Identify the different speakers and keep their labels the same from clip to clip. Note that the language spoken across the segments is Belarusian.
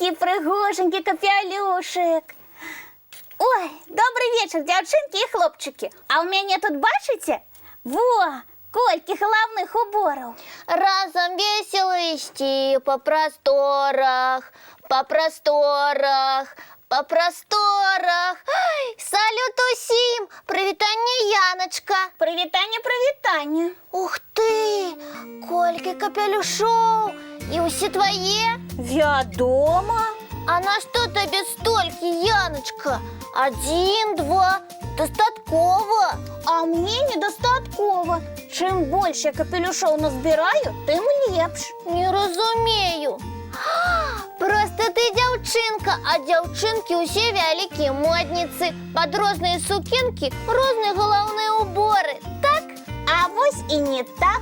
Speaker 1: який пригоженький капелюшик. Ой, добрий вечір, дівчинки і хлопчики. А у мене тут, бачите? Во, кольки головних уборів.
Speaker 2: Разом весело идти по просторах, по просторах, по просторах. Ай, салют усім! Привітання, Яночка!
Speaker 1: Привітання.
Speaker 2: Ух ти! Кольки капелюшов! І усі твої?
Speaker 1: Вядомо.
Speaker 2: А на що тобі стільки, Яночка? 1, 2, достатково.
Speaker 1: А мені недостатково. Чим більше капелюшов назбираю, тим лепш.
Speaker 2: Не розумію. Просто ти дівчинка, а дівчинки усі великі модниці. Під різні сукенки різні головні убори, так?
Speaker 1: А ось і не так.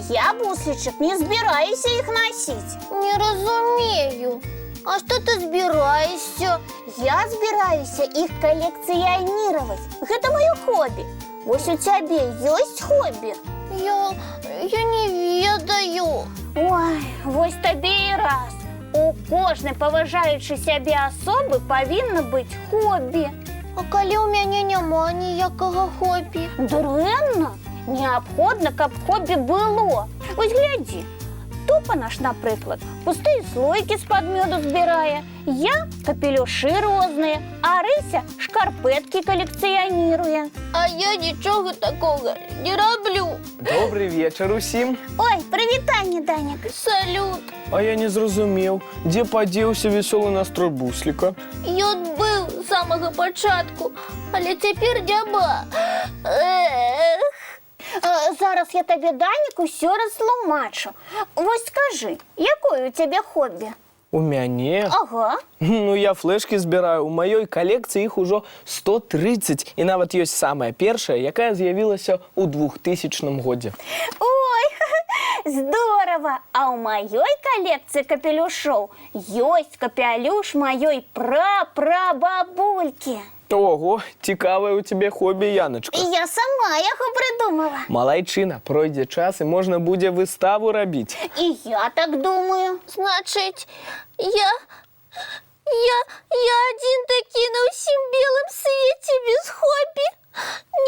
Speaker 1: Я, бусличек, не збираюся їх носити.
Speaker 2: Не розумію. А що ти збираєшся?
Speaker 1: Я збираюся їх колекціонувати. Це моє хобі. Ось у тебе є хобі?
Speaker 2: Я не ведаю.
Speaker 1: Ой, ось тобі і раз. У кожної поважаючої себе особи повинно бути хобі.
Speaker 2: А коли у мене нема ніякого хобі?
Speaker 1: Даремно. Необхідно, щоб хобі було. Ось гляді. Тупа наш, наприклад, пусті слойки з-під меду збирає. Я капелюші різні, а Рися шкарпетки колекціонує.
Speaker 2: А я нічого такого не роблю.
Speaker 3: Добрий вечір усім.
Speaker 1: Ой, привітання, Данік.
Speaker 2: Салют.
Speaker 3: А я не зрозумів, де подівся веселий настрой буслика.
Speaker 2: Ён був з самого початку, але тепер няма. Ех.
Speaker 1: Зараз я тобі, Данік, усе розтлумачу. Ось скажи, якое у тебе хобі?
Speaker 3: У мяне?
Speaker 1: Ага.
Speaker 3: Ну, я флешки збираю. У маёй калекцыі іх ужо 130. І нават ёсць самая першая, якая з'явілася ў 2000 годзе.
Speaker 1: Ой, здорово! А у моей коллекции капелюшов есть капелюш моей прапрабабульки.
Speaker 3: Ого, цікавае у тебе хобі, Яночка.
Speaker 1: И я сама его придумала.
Speaker 3: Малайчына, пройдзе час і можна будзе выставу рабіць.
Speaker 1: И я так думаю.
Speaker 2: Значить, я один такий на всім білому світі без хобі.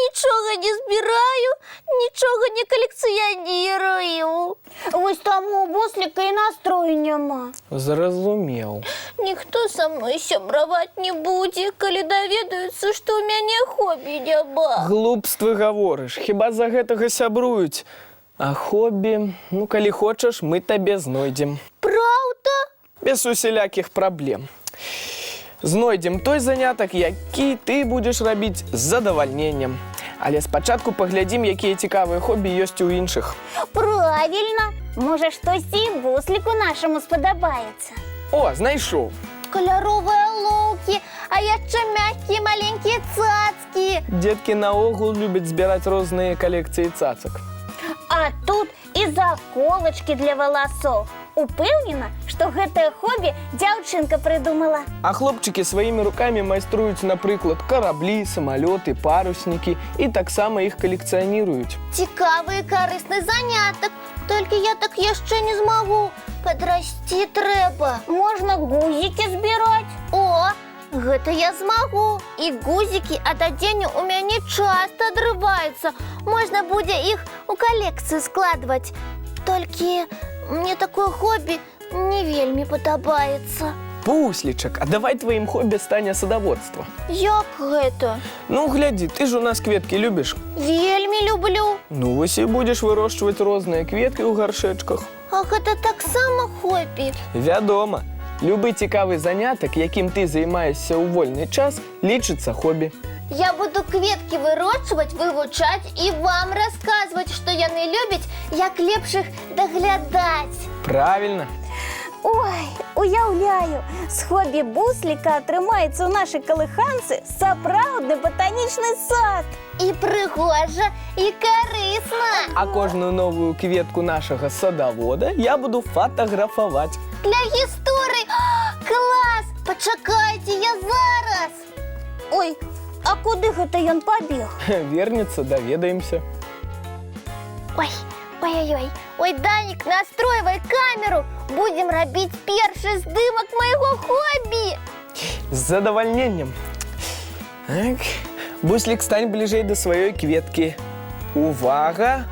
Speaker 2: Нічого не збираю, нічого не колекціонірую.
Speaker 1: Ось тому у буслика и настрою нема.
Speaker 3: Зразумеў.
Speaker 2: Ніхто со мною сябраваць не будзе, калі даведаюцца, што ў мяне хобі няма.
Speaker 3: Глупствы гаворыш, хіба за гэтага сябруюць. А хобі, ну, калі хочаш, мы табе знойдзем.
Speaker 2: Праўда?
Speaker 3: Без усялякіх праблем. Знойдзем той занятак, які ты будзеш рабіць з задавальненнем. Але спачатку паглядзім, якія цікавыя хобі ёсць у іншых.
Speaker 1: Правильно. Может, штось і буслику нашему сподобається.
Speaker 3: О, знайшоў.
Speaker 2: Каляровыя лоўкі, а яшчэ мягкія маленькія цацкі.
Speaker 3: Дзеткі наогул любяць збіраць розныя калекцыі цацак.
Speaker 1: А тут и заколочки для волосов. Упэўнена, что гэтае хобі дзяўчынка придумала.
Speaker 3: А хлопчыкі сваімі рукамі майструюць, напрыклад, караблі, самалёты, паруснікі і таксама іх калекцыяніруюць.
Speaker 2: Цікавы і карысны занятак, толькі я так яшчэ не змагу. Падрасці трэба.
Speaker 1: Можно гузики збирать.
Speaker 2: О, гэта я змагу. І гузікі ад адзення у мяне часта адрываюцца. Можна будзе іх у калекцыю складваць. Толькі мне такое хобі не вельмі падабаецца.
Speaker 3: Буслічак, а давай тваім хобі стане садаводства.
Speaker 2: Як гэта?
Speaker 3: Ну, глядзі, ты ж у нас кветкі любіш.
Speaker 2: Вельмі люблю.
Speaker 3: Ну, вось і будзеш вырошчваць розныя кветкі ў гаршэчках.
Speaker 2: А гэта таксама хобі.
Speaker 3: Вядома, любы цікавы занятак, якім ты займаешся ў вольны час, лічыцца хобі.
Speaker 2: Я буду кветкі вырошчваць, вывучаць і вам расказваць, што яны любяць, як лепш іх даглядаць.
Speaker 3: Правильно.
Speaker 1: Ой, уяўляю, з хобі бусліка атрымаецца ў нашай калыханцы сапраўдны ботанічны сад.
Speaker 2: І прыгожа, і карысна.
Speaker 3: А кожную новую кветку нашага садавода я буду фатаграфаваць.
Speaker 2: Для гісторыі. Клас! Пачакайце, я зараз.
Speaker 1: Ой, а куды гэта ён пабег?
Speaker 3: Вернецца, даведаемся.
Speaker 2: Ой, Ой-ой-ой. Ой, Даник, настройвай камеру. Будем робить перший здымок моего хобби.
Speaker 3: З задавальненнем. Так. Буслік, стань ближэй до сваёй кветкі. Увага!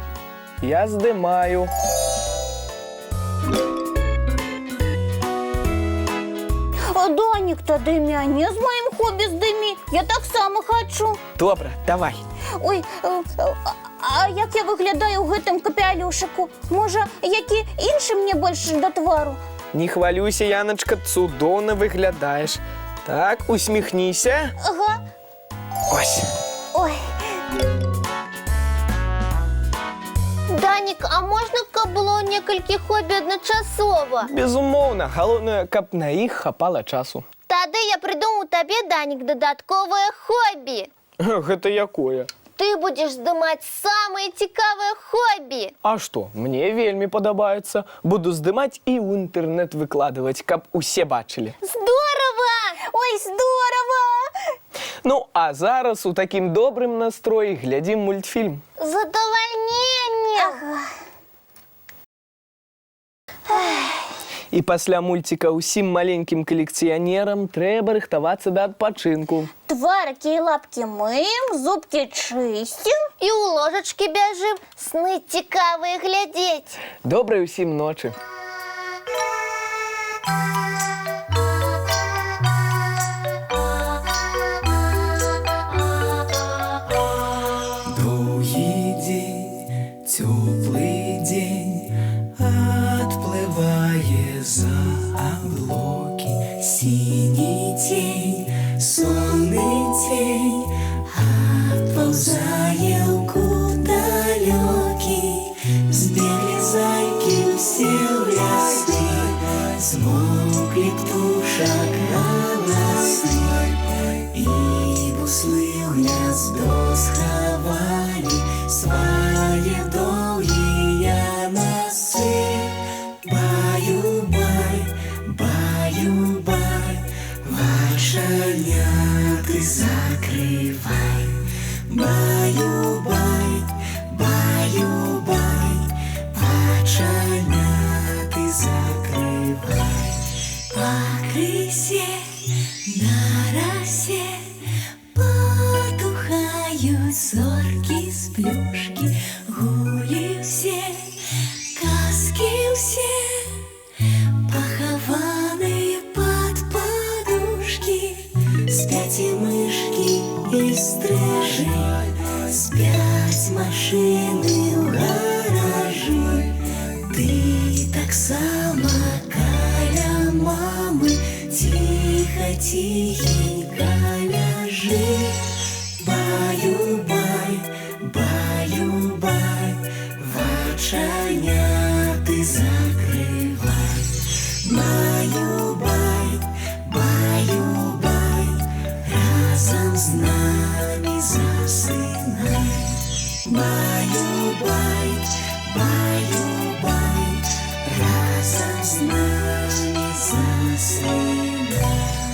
Speaker 3: Я здымаю.
Speaker 1: А Данік, тады мяне з маім хобі здымі. Я таксама хачу.
Speaker 3: Добра, давай.
Speaker 1: Ой, а як я выглядаю ў гэтым капялюшыку? Можа, які іншы мне больш да твару?
Speaker 3: Не хвалюйся, Яначка, цудоўна выглядаеш. Так, усміхніся.
Speaker 1: Ага.
Speaker 3: Ось.
Speaker 1: Ой,
Speaker 2: Даник, а можно, каб было некалькі хобі адначасова?
Speaker 3: Безумоўна, галоўнае, каб на іх хапала часу.
Speaker 2: Тады я придумаю табе, Даник, дадатковае хобі.
Speaker 3: Гэта якое?
Speaker 2: Ты будешь здымаць самые цікавыя хобі.
Speaker 3: А што, мне вельмі падабаецца. Буду здымаць і ў інтэрнэт выкладваць, каб усе бачылі.
Speaker 2: Здорово!
Speaker 1: ой, здорово!
Speaker 3: Ну, а зараз у такім добрым настроі глядзім мультфільм.
Speaker 2: Задавальненне!
Speaker 3: І пасля мульціка ўсім маленькім калекцыянерам трэба рыхтавацца да адпачынку.
Speaker 1: Тварыкі і лапкі мыем, зубкі чысцім.
Speaker 2: І ў ложачкі бяжым, сны цікавыя глядзець.
Speaker 3: Добрай усім ночы.
Speaker 4: Доўгі дзень, цёплы дзень, адплывае за аблокі. Сіні цень, сонны цень, адпаўзае ў кут далёкі. Збеглі зайкі ўсе ў лясы, змоўклі птушак галасы. І буслы ў гняздо схавалі свае доўгія носы. Баю-бай, баю-бай, вачаняты закрывай. Баю-бай, баю-бай, вачаняты закрывай. Пакрысе на расе потухают зорки с плюшки. Гулі все, казки все, похованные под подушки. Спять и мышки, и стрижи, спять машины в гаражи. Ты так сама каля мамы, тихо-тихенько ляжи. Баю-бай, баю-бай, вачаняты закрывай. Баю-бай, баю-бай, разом с нами засынай. Баю-бай, баю-бай, разом с нами засынай.